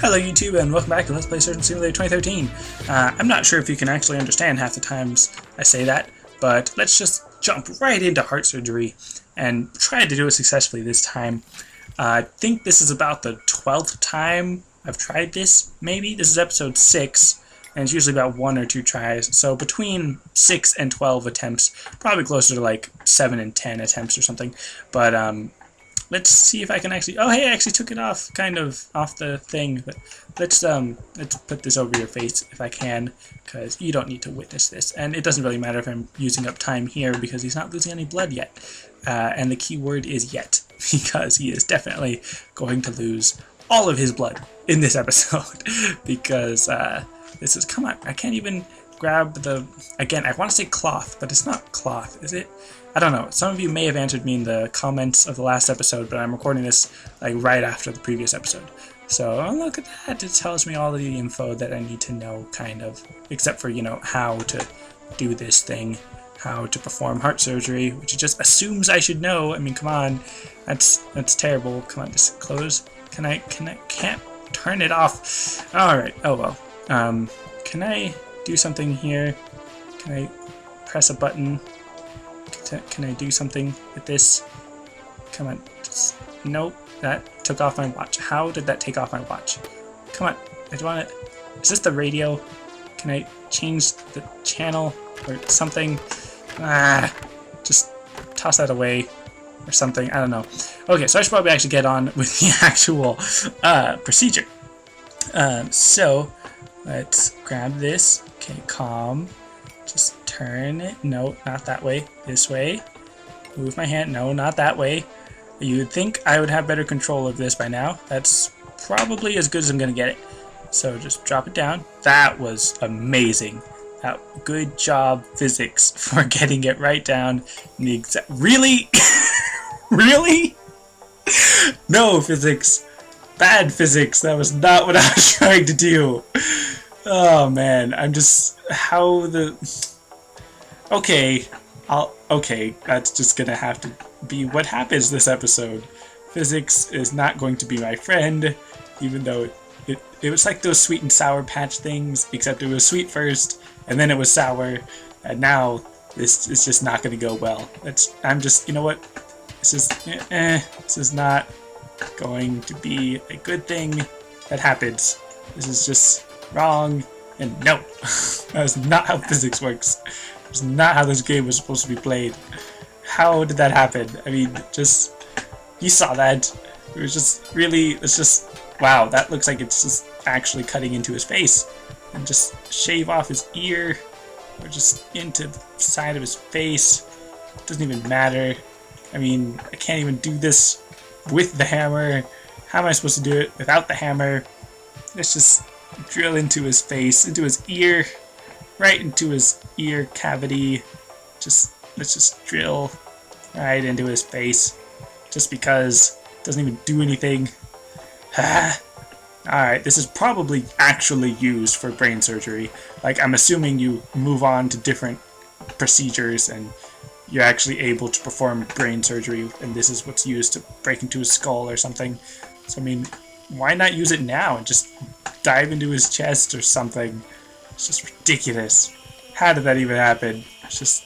Hello YouTube and welcome back to Let's Play Surgeon Simulator 2013. I'm not sure if you can actually understand half the times I say that, but let's just jump right into heart surgery and try to do it successfully this time. I think this is about the 12th time I've tried this, maybe. This is episode 6, and it's usually about 1 or 2 tries, so between 6 and 12 attempts, probably closer to like 7 and 10 attempts or something, but let's see if I can actually... Oh, hey, I actually took it off, kind of, off the thing. But let's put this over your face if I can, because you don't need to witness this. And it doesn't really matter if I'm using up time here, because he's not losing any blood yet. And the key word is yet, because he is definitely going to lose all of his blood in this episode. Because this is... Come on, I can't even grab the... Again, I want to say cloth, but it's not cloth, is it? I don't know. Some of you may have answered me in the comments of the last episode, but I'm recording this like right after the previous episode. So look at that. It tells me all of the info that I need to know, kind of. Except for, you know, how to do this thing. How to perform heart surgery, which it just assumes I should know. I mean, come on. That's terrible. Come on, just close. Can't turn it off. Alright. Oh well. Can I do something here? Can I press a button? Can I do something with this? Come on. Nope. That took off my watch. How did that take off my watch? Come on. I don't want it. Is this the radio? Can I change the channel or something? Just toss that away or something. I don't know. Okay, so I should probably actually get on with the actual procedure. So let's grab this. Okay, calm. Just turn it. No, not that way. This way. Move my hand. No, not that way. You'd think I would have better control of this by now. That's probably as good as I'm going to get it. So just drop it down. That was amazing. Good job, physics, for getting it right down in the exact... Really? Really? No, physics. Bad physics. That was not what I was trying to do. Oh man, I'm just... How the... Okay, okay, that's just gonna have to be what happens this episode. Physics is not going to be my friend, even though it was like those sweet and sour patch things, except it was sweet first, and then it was sour, and now this is just not gonna go well. I'm just, you know what? This is not going to be a good thing that happens. This is just wrong. And no, that's not how physics works. That's not how this game was supposed to be played. How did that happen? I mean, just... You saw that. It was just really... It's just... Wow, that looks like it's just actually cutting into his face. And just shave off his ear. Or just into the side of his face. It doesn't even matter. I mean, I can't even do this with the hammer. How am I supposed to do it without the hammer? Let's just... drill into his face, into his ear, right into his ear cavity. Let's just drill right into his face, just because it doesn't even do anything. Alright, this is probably actually used for brain surgery. Like, I'm assuming you move on to different procedures and you're actually able to perform brain surgery, and this is what's used to break into his skull or something. So, I mean, why not use it now and just dive into his chest or something? It's just ridiculous. How did that even happen? It's just...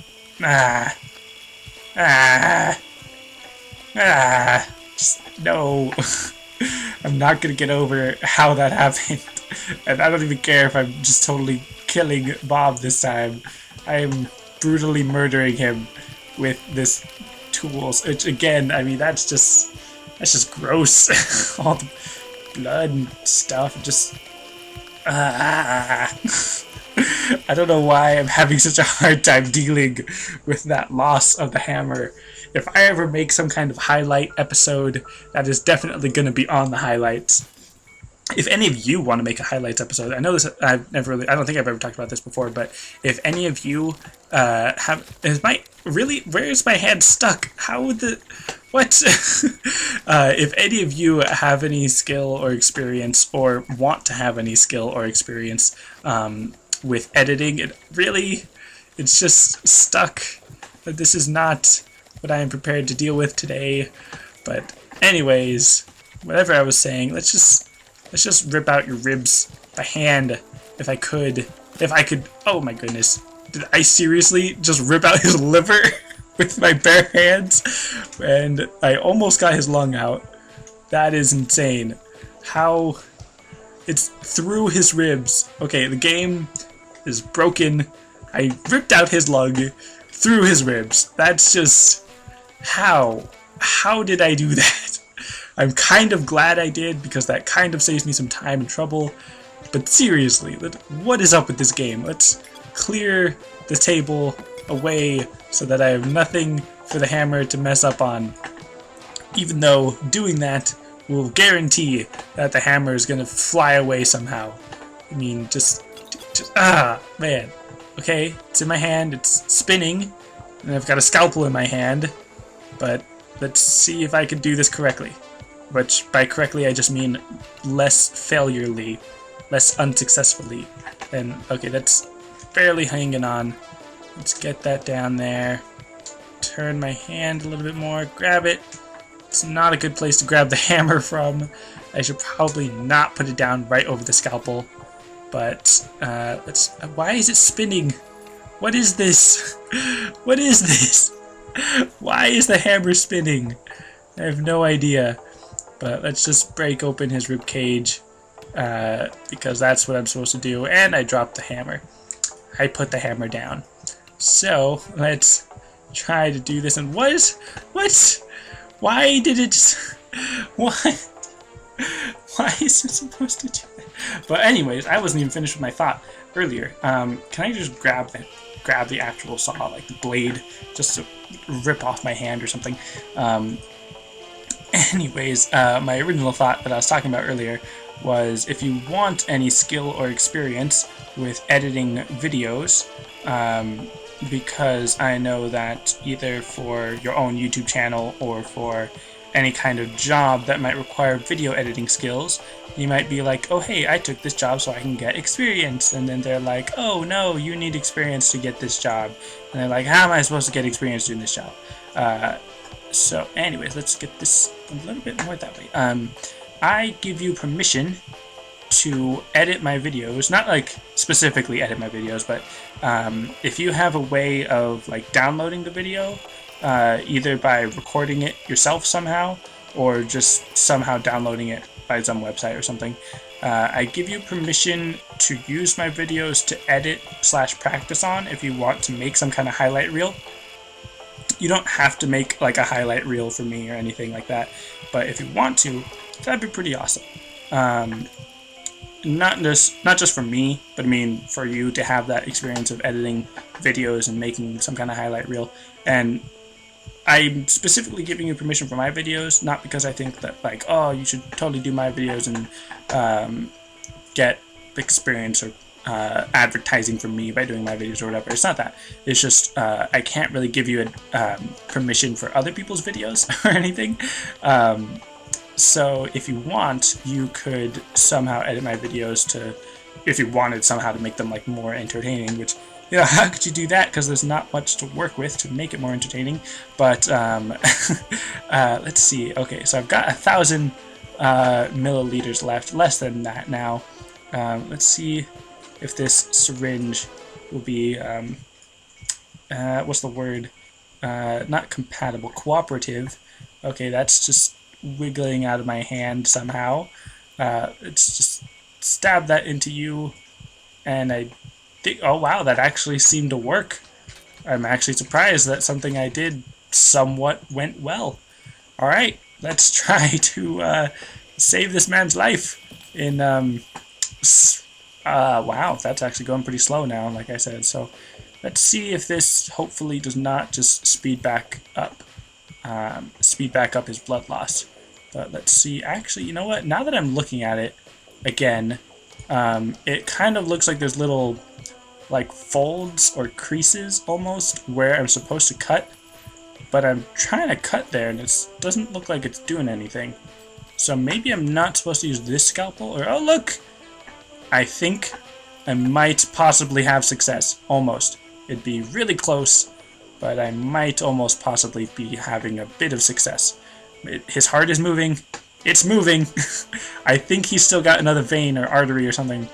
Just, no. I'm not gonna get over how that happened. And I don't even care if I'm just totally killing Bob this time. I am brutally murdering him with this tools. Which, again, I mean, that's just gross. All the blood and stuff, just... I don't know why I'm having such a hard time dealing with that loss of the hammer. If I ever make some kind of highlight episode, that is definitely going to be on the highlights. If any of you want to make a highlights episode, I know this, I don't think I've ever talked about this before, but if any of you where's my hand stuck? How would the... What? If any of you have any skill or experience, or want to have any skill or experience with editing, it's just stuck. This is not what I am prepared to deal with today. But anyways, whatever I was saying, let's let's just rip out your ribs by hand, if I could. Oh my goodness. Did I seriously just rip out his liver with my bare hands? And I almost got his lung out. That is insane. How... It's through his ribs. Okay, the game is broken. I ripped out his lung through his ribs. That's just... How? How did I do that? I'm kind of glad I did, because that kind of saves me some time and trouble. But seriously, what is up with this game? Let's clear the table away so that I have nothing for the hammer to mess up on. Even though doing that will guarantee that the hammer is going to fly away somehow. I mean, man. Okay, it's in my hand, it's spinning, and I've got a scalpel in my hand. But let's see if I can do this correctly. Which, by correctly, I just mean less failurely, less unsuccessfully. And, okay, that's barely hanging on. Let's get that down there. Turn my hand a little bit more, grab it. It's not a good place to grab the hammer from. I should probably not put it down right over the scalpel. But, why is it spinning? What is this? What is this? Why is the hammer spinning? I have no idea. But let's just break open his rib cage, because that's what I'm supposed to do. And I dropped the hammer. I put the hammer down. So let's try to do this. And what? Why did it just... Why is it supposed to do that? But anyways, I wasn't even finished with my thought earlier. Can I just grab the actual saw, like the blade, just to rip off my hand or something? Anyways, my original thought that I was talking about earlier was, if you want any skill or experience with editing videos, because I know that either for your own YouTube channel or for any kind of job that might require video editing skills, you might be like, oh hey, I took this job so I can get experience, and then they're like, oh no, you need experience to get this job, and they're like, how am I supposed to get experience doing this job? So anyways, let's get this a little bit more that way. I give you permission to edit my videos, not like specifically edit my videos, but if you have a way of like downloading the video, either by recording it yourself somehow, or just somehow downloading it by some website or something, I give you permission to use my videos to edit / practice on if you want to make some kind of highlight reel. You don't have to make like a highlight reel for me or anything like that, but if you want to, that'd be pretty awesome. Not just for me, but I mean for you to have that experience of editing videos and making some kind of highlight reel. And I'm specifically giving you permission for my videos, not because I think that like, oh, you should totally do my videos and get experience or advertising from me by doing my videos or whatever. It's not that. It's just I can't really give you a permission for other people's videos or anything. So if you want, you could somehow edit my videos to, if you wanted somehow to make them like more entertaining, which, you know, how could you do that? Because there's not much to work with to make it more entertaining. But let's see. Okay, so I've got 1,000 milliliters left, less than that now. Let's see if this syringe will be, what's the word? Not compatible, cooperative. Okay, that's just wiggling out of my hand somehow. It's just stab that into you, and I think, oh wow, that actually seemed to work. I'm actually surprised that something I did somewhat went well. Alright, let's try to save this man's life in, wow, that's actually going pretty slow now, like I said, so let's see if this hopefully does not just speed back up his blood loss. But let's see, actually, you know what, now that I'm looking at it again, it kind of looks like there's little like folds or creases almost where I'm supposed to cut, but I'm trying to cut there and it doesn't look like it's doing anything. So maybe I'm not supposed to use this scalpel, or oh look! I think I might possibly have success, almost. It'd be really close, but I might almost possibly be having a bit of success. His heart is moving, It's moving. I think he's still got another vein or artery or something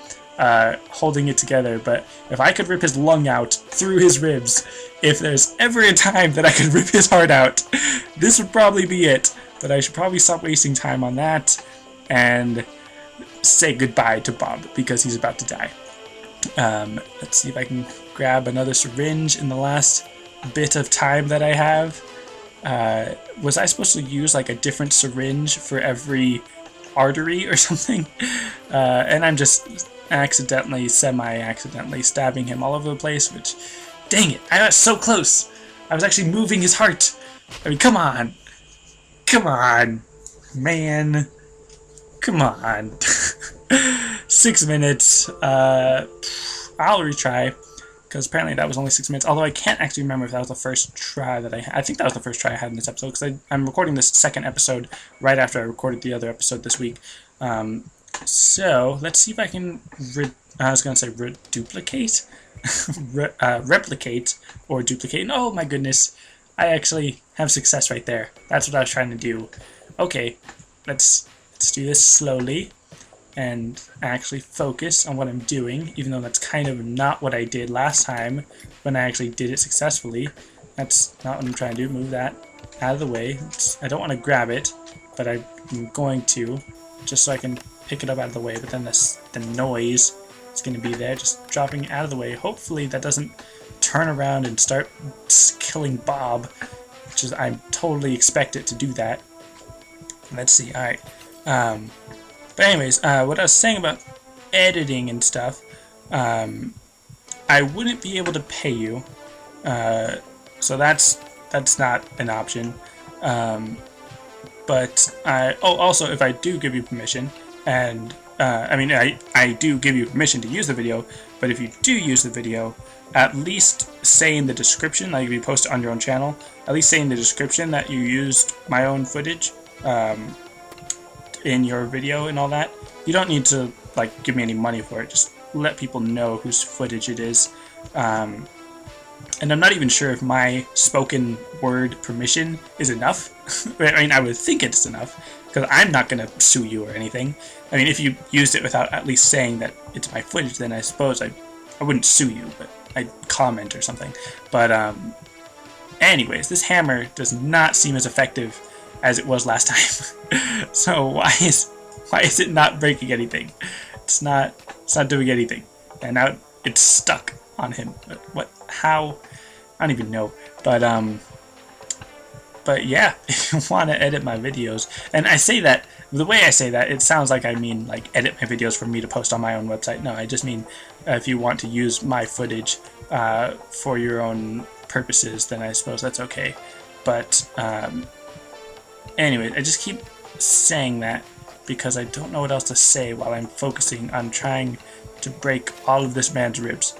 holding it together, but if I could rip his lung out through his ribs, if there's ever a time that I could rip his heart out, this would probably be it. But I should probably stop wasting time on that and say goodbye to Bob because he's about to die. Let's see if I can grab another syringe in the last bit of time that I have. Was I supposed to use like a different syringe for every artery or something? And I'm just accidentally, semi-accidentally stabbing him all over the place, which, dang it, I was so close. I was actually moving his heart. I mean, come on. Come on, man. Come on. 6 minutes. I'll retry, because apparently that was only 6 minutes, although I can't actually remember if that was the first try that I think that was the first try I had in this episode, because I'm recording this second episode right after I recorded the other episode this week. So, let's see if I can, I was going to say reduplicate? Replicate, or duplicate. Oh my goodness, I actually have success right there. That's what I was trying to do. Okay, let's do this slowly and actually focus on what I'm doing, even though that's kind of not what I did last time when I actually did it successfully. That's not what I'm trying to do. Move that out of the way. I don't want to grab it, but I'm going to, just so I can pick it up out of the way, but then the noise is going to be there, just dropping it out of the way. Hopefully that doesn't turn around and start killing Bob, which is, I totally expect it to do that. Let's see, alright. But anyways, what I was saying about editing and stuff, I wouldn't be able to pay you, so that's not an option. But also, if I do give you permission, and I mean, I do give you permission to use the video, but if you do use the video, at least say in the description, like if you post it on your own channel, at least say in the description that you used my own footage in your video and all that. You don't need to like give me any money for it, just let people know whose footage it is. And I'm not even sure if my spoken word permission is enough. I mean, I would think it's enough, because I'm not going to sue you or anything. I mean, if you used it without at least saying that it's my footage, then I suppose I wouldn't sue you, but I'd comment or something. But anyways, this hammer does not seem as effective as it was last time. So why is it not breaking anything? It's not doing anything, and now it's stuck on him. What? How? I don't even know. But yeah, if you want to edit my videos, and I say that, the way I say that, it sounds like I mean like edit my videos for me to post on my own website. No, I just mean if you want to use my footage for your own purposes, then I suppose that's okay. But anyway, I just keep saying that because I don't know what else to say while I'm focusing on trying to break all of this man's ribs.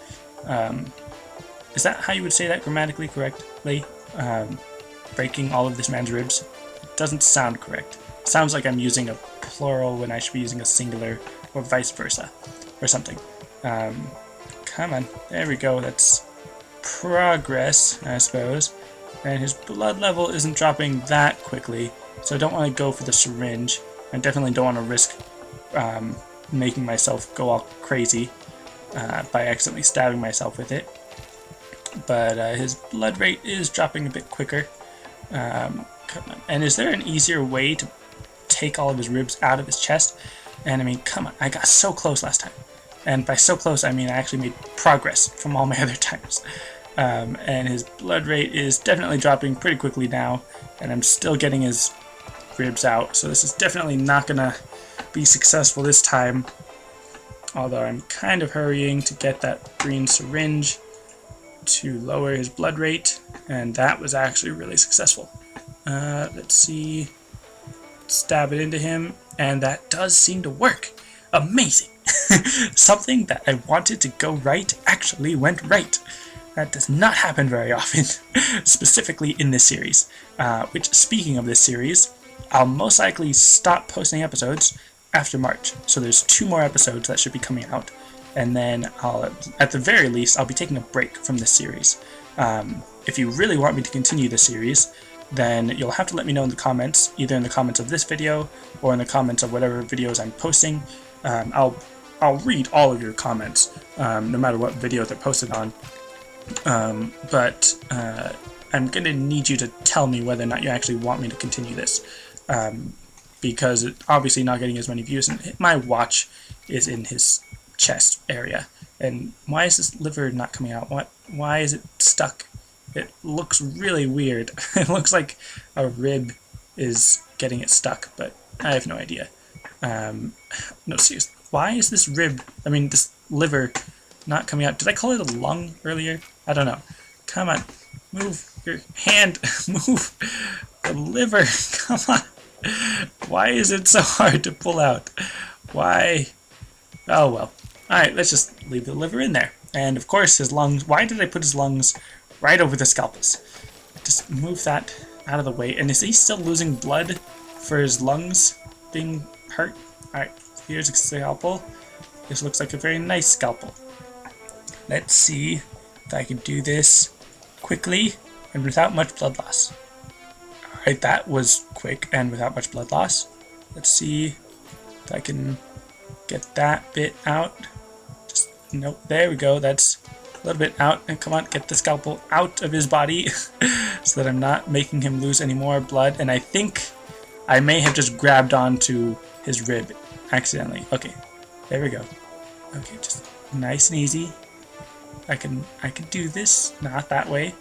Is that how you would say that grammatically correctly? Breaking all of this man's ribs? It doesn't sound correct. It sounds like I'm using a plural when I should be using a singular, or vice versa, or something. Come on, there we go, that's progress, I suppose. And his blood level isn't dropping that quickly, so I don't want to go for the syringe. I definitely don't want to risk making myself go all crazy by accidentally stabbing myself with it. But his blood rate is dropping a bit quicker. Come on. And is there an easier way to take all of his ribs out of his chest? And I mean, come on, I got so close last time. And by so close, I mean I actually made progress from all my other times. And his blood rate is definitely dropping pretty quickly now, and I'm still getting his ribs out, so this is definitely not gonna be successful this time, although I'm kind of hurrying to get that green syringe to lower his blood rate, and that was actually really successful. Let's see, stab it into him, and that does seem to work. Amazing! Something that I wanted to go right actually went right. That does not happen very often, specifically in this series. Which, speaking of this series, I'll most likely stop posting episodes after March. So there's 2 more episodes that should be coming out. And then at the very least, I'll be taking a break from this series. If you really want me to continue this series, then you'll have to let me know in the comments, either in the comments of this video or in the comments of whatever videos I'm posting. I'll read all of your comments, no matter what video they're posted on. But I'm going to need you to tell me whether or not you actually want me to continue this. Because it's obviously not getting as many views. And my watch is in his chest area. And why is this liver not coming out? Why is it stuck? It looks really weird. It looks like a rib is getting it stuck, but I have no idea. No, seriously. Why is this this liver not coming out? Did I call it a lung earlier? I don't know. Come on. Move your hand. Move the liver. Come on. Why is it so hard to pull out? Why? Oh, well. Alright, let's just leave the liver in there. And, of course, his lungs. Why did I put his lungs right over the scalpels? Just move that out of the way. And is he still losing blood for his lungs being hurt? Alright, here's a scalpel. This looks like a very nice scalpel. Let's see if I can do this quickly and without much blood loss. Alright, that was quick and without much blood loss. Let's see if I can get that bit out. Just, nope, there we go. That's a little bit out. And come on, get the scalpel out of his body so that I'm not making him lose any more blood. And I think I may have just grabbed onto his rib accidentally. Okay, there we go. Okay, just nice and easy. I can do this, not that way,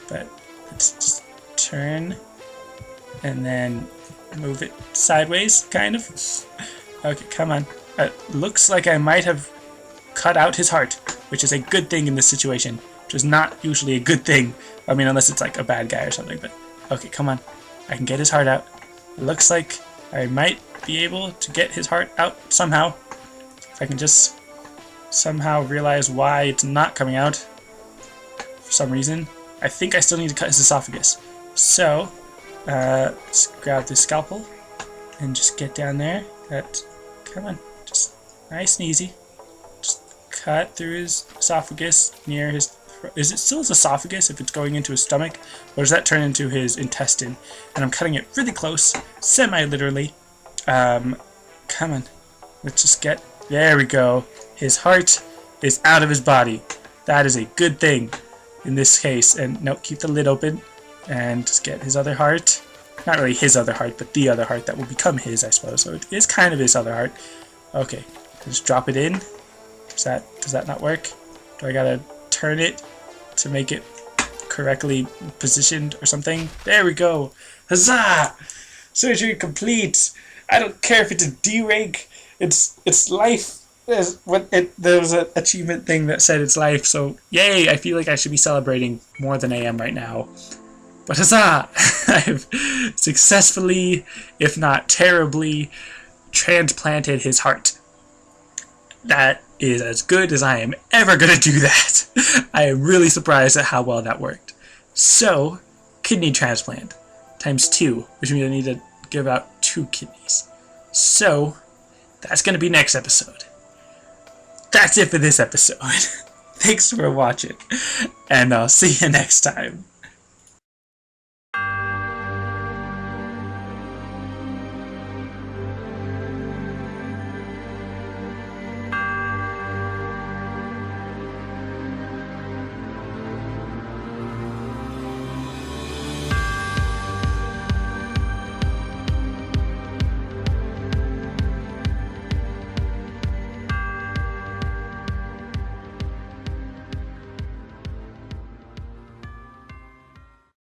but let's just turn and then move it sideways, kind of. Okay, come on. Looks like I might have cut out his heart, which is a good thing in this situation, which is not usually a good thing. I mean, unless it's like a bad guy or something, but okay, come on. I can get his heart out. It looks like I might be able to get his heart out somehow. If I can just somehow realize why it's not coming out for some reason. I think I still need to cut his esophagus. So, let's grab this scalpel and just get down there. Come on, just nice and easy. Just cut through his esophagus near his throat. Is it still his esophagus if it's going into his stomach? Or does that turn into his intestine? And I'm cutting it really close, semi-literally. Come on, let's just get, there we go. His heart is out of his body. That is a good thing in this case. And no, keep the lid open and just get his other heart. Not really his other heart, but the other heart that will become his, I suppose. So it is kind of his other heart. Okay, just drop it in. Does that not work? Do I gotta turn it to make it correctly positioned or something? There we go. Huzzah! Surgery complete. I don't care if it's a D-rank. It's life. There was an achievement thing that said it's life, so yay! I feel like I should be celebrating more than I am right now. But huzzah! I've successfully, if not terribly, transplanted his heart. That is as good as I am ever going to do that. I am really surprised at how well that worked. So, kidney transplant times 2, which means I need to give out 2 kidneys. So, that's going to be next episode. That's it for this episode. Thanks for watching, and I'll see you next time.